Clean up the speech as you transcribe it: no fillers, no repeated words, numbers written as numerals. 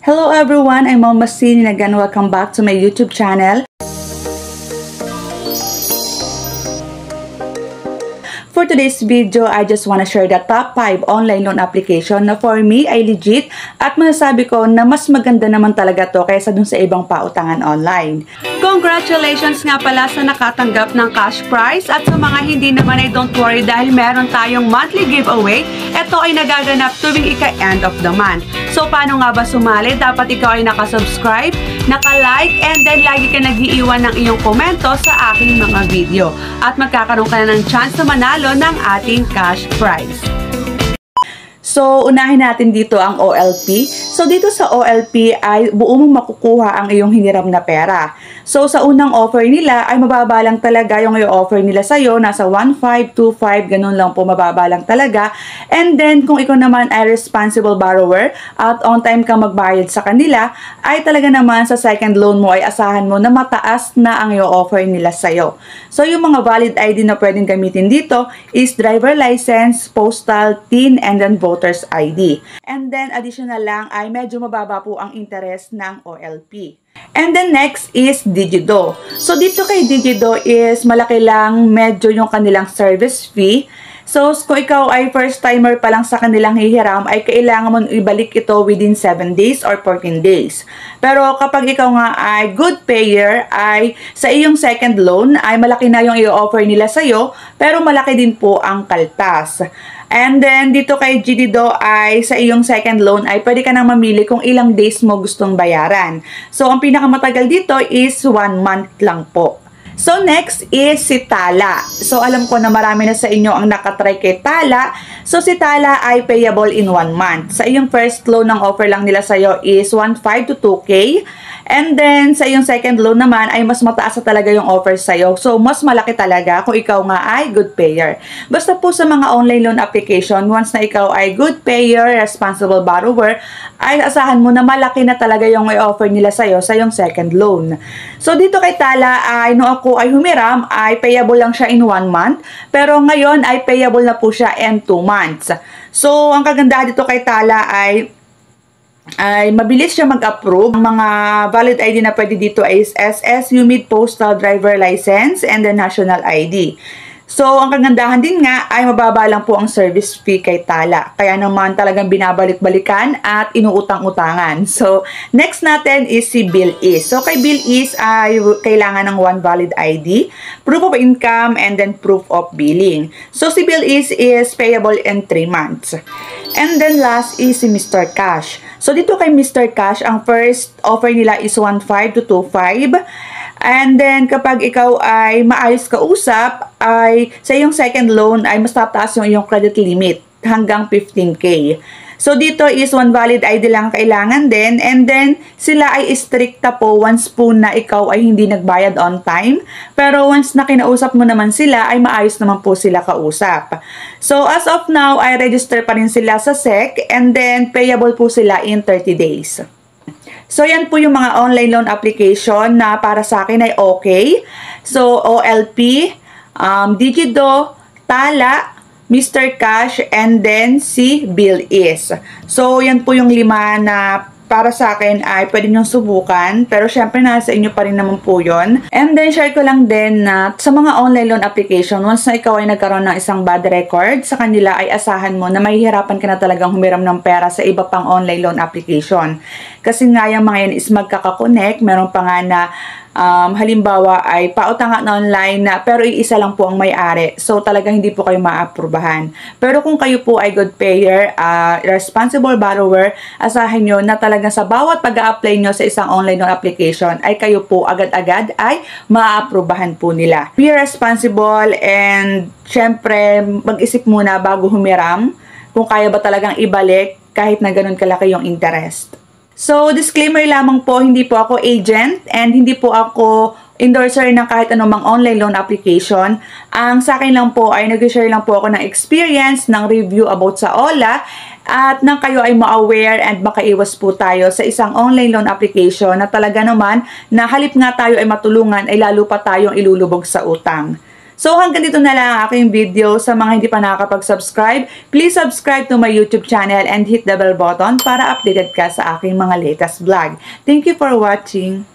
Hello everyone, I'm Mama Sin and again welcome back to my YouTube channel. For today's video, I just want to share the top 5 online loan application na for me ay legit at masasabi ko na mas maganda naman talaga to kaysa dun sa ibang pautangan online. Congratulations nga pala sa nakatanggap ng cash prize at sa mga hindi naman ay don't worry dahil meron tayong monthly giveaway. Ito ay nagaganap tuwing ika-end of the month. So paano nga ba sumali? Dapat ikaw ay nakasubscribe, naka-like, and then lagi ka nag-iiwan ng iyong komento sa aking mga video. At magkakaroon ka na ng chance na manalo ng ating cash prize. So, unahin natin dito ang OLP. So, dito sa OLP ay buo mong makukuha ang iyong hiniram na pera. So, sa unang offer nila ay mababa lang talaga yung i-offer nila sa'yo. Nasa 1,525, ganun lang po mababa lang talaga. And then, kung ikaw naman ay responsible borrower at on time ka magbayad sa kanila, ay talaga naman sa second loan mo ay asahan mo na mataas na ang i-offer nila sa'yo. So, yung mga valid ID na pwedeng gamitin dito is driver license, postal, TIN, and then voter's ID. And then, additional lang ay medyo mababa po ang interest ng OLP. And then next is Digido. So dito kay Digido is malaki lang medyo yung kanilang service fee. So kung ikaw ay first timer pa lang sa kanilang hihiram ay kailangan mo ibalik ito within 7 days or 14 days. Pero kapag ikaw nga ay good payer ay sa iyong second loan ay malaki na yung i-offer nila sa'yo pero malaki din po ang kaltas. And then, dito kay Digido ay sa iyong second loan ay pwede ka nang mamili kung ilang days mo gustong bayaran. So, ang pinakamatagal dito is 1 month lang po. So, next is si Tala. So, alam ko na marami na sa inyo ang nakatry kay Tala. So, si Tala ay payable in 1 month. Sa iyong first loan, ang offer lang nila sa'yo is 1.5 to 2K. And then, sa iyong second loan naman ay mas mataas na talaga yung offer sa'yo. So, mas malaki talaga kung ikaw nga ay good payer. Basta po sa mga online loan application, once na ikaw ay good payer, responsible borrower, ay asahan mo na malaki na talaga yung i-offer nila sa'yo sa iyong second loan. So, dito kay Tala ay nung ako ay humiram, ay payable lang siya in 1 month. Pero ngayon ay payable na po siya in 2 months. So, ang kagandahan dito kay Tala ay mabilis siya mag-approve. Ang mga valid ID na pwede dito is SS, UMID, Postal, Driver License, and the National ID. So, ang kagandahan din nga ay mababa lang po ang service fee kay Tala. Kaya naman talagang binabalik-balikan at inuutang-utangan. So, next natin is si BillEase. So, kay BillEase ay kailangan ng 1 valid ID, proof of income, and then proof of billing. So, si BillEase is payable in 3 months. And then last is si Mr. Cash. So, dito kay Mr. Cash, ang first offer nila is 1.5 to 2.5. And then, kapag ikaw ay maayos kausap, ay sa iyong second loan ay mas tataas yung iyong credit limit hanggang 15K. So, dito is 1 valid ID lang kailangan din. And then, sila ay stricta po once po na ikaw ay hindi nagbayad on time. Pero once na kinausap mo naman sila, ay maayos naman po sila kausap. So, as of now, ay register pa rin sila sa SEC. And then, payable po sila in 30 days. So, yan po yung mga online loan application na para sa akin ay okay. So, OLP, Digido, Tala, Mr. Cash, and then si BillEase. So, yan po yung 5 na para sa akin ay pwede nyo subukan. Pero syempre nasa inyo pa rin naman po yun. And then share ko lang din na sa mga online loan application, once na ikaw ay nagkaroon ng isang bad record sa kanila ay asahan mo na mahihirapan ka na talagang humiram ng pera sa iba pang online loan application. Kasi nga yung mga yan is magkakakonect. Meron pa nga na halimbawa ay pautangan online na pero iisa lang po ang may-ari. So talagang hindi po kayo maaprubahan. Pero kung kayo po ay good payer, responsible borrower, asahin nyo na talagang sa bawat pag-a-apply nyo sa isang online loan application ay kayo po agad-agad ay maaprubahan po nila. Be responsible and syempre mag-isip muna bago humiram kung kaya ba talagang ibalik kahit na ganun kalaki yung interest. So, disclaimer lamang po, hindi po ako agent and hindi po ako endorser ng kahit anumang online loan application. Ang sa akin lang po ay nag-share lang po ako ng experience, ng review about sa OLA at nang kayo ay ma-aware and makaiwas po tayo sa isang online loan application na talaga naman na halip nga tayo ay matulungan ay lalo pa tayong ilulubog sa utang. So hanggang dito na lang ang aking video. Sa mga hindi pa nakakapag-subscribe, please subscribe to my YouTube channel and hit the bell button para updated ka sa aking mga latest vlog. Thank you for watching!